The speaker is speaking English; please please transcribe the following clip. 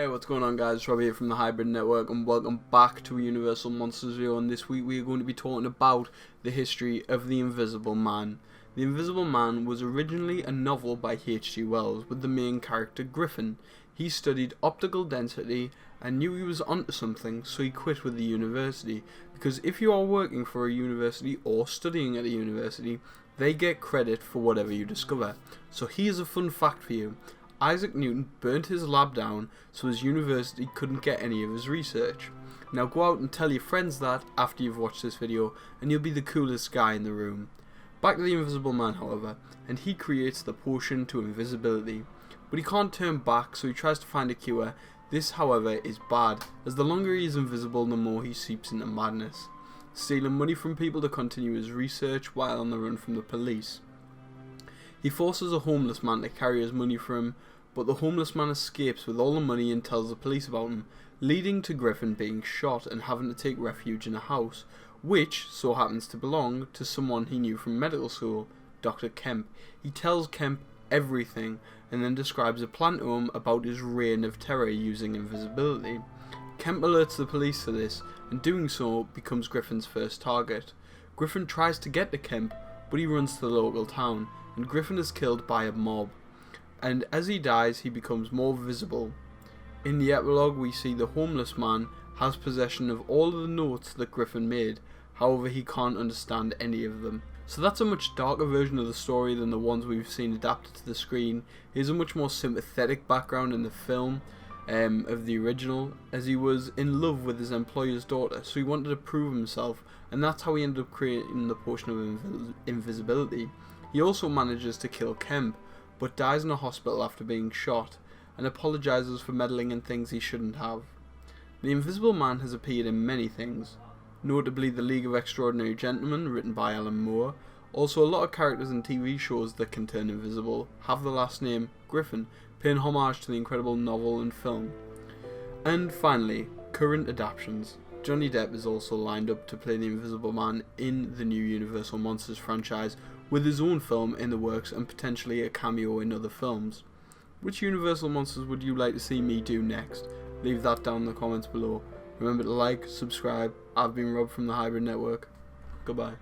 Hey, what's going on, guys? Rob here from the Hybrid Network, and welcome back to a Universal Monsters video. And this week we are going to be talking about the history of the Invisible Man. The Invisible Man was originally a novel by H.G. Wells with the main character Griffin. He studied optical density and knew he was onto something, so he quit with the university. Because if you are working for a university or studying at a university, they get credit for whatever you discover. So here's a fun fact for you. Isaac Newton burnt his lab down so his university couldn't get any of his research. Now go out and tell your friends that after you've watched this video, and you'll be the coolest guy in the room. Back to the Invisible Man, however, and he creates the potion to invisibility. But he can't turn back, so he tries to find a cure. This, however, is bad, as the longer he is invisible, the more he seeps into madness, stealing money from people to continue his research while on the run from the police. He forces a homeless man to carry his money for him, but the homeless man escapes with all the money and tells the police about him, leading to Griffin being shot and having to take refuge in a house, which so happens to belong to someone he knew from medical school, Dr. Kemp. He tells Kemp everything and then describes a plan to him about his reign of terror using invisibility. Kemp alerts the police to this, and doing so becomes Griffin's first target. Griffin tries to get to Kemp, but he runs to the local town, and Griffin is killed by a mob. And as he dies, he becomes more visible. In the epilogue, we see the homeless man has possession of all of the notes that Griffin made, however he can't understand any of them. So that's a much darker version of the story than the ones we've seen adapted to the screen. He has a much more sympathetic background in the film of the original, as he was in love with his employer's daughter, so he wanted to prove himself, and that's how he ended up creating the potion of invisibility. He also manages to kill Kemp, but dies in a hospital after being shot, and apologizes for meddling in things he shouldn't have. The Invisible Man has appeared in many things, notably The League of Extraordinary Gentlemen, written by Alan Moore. Also, a lot of characters in TV shows that can turn invisible have the last name Griffin, paying homage to the incredible novel and film. And finally, current adaptations. Johnny Depp is also lined up to play the Invisible Man in the new Universal Monsters franchise, with his own film in the works and potentially a cameo in other films. Which Universal Monsters would you like to see me do next? Leave that down in the comments below. Remember to like, subscribe. I've been Rob from the Hybrid Network. Goodbye.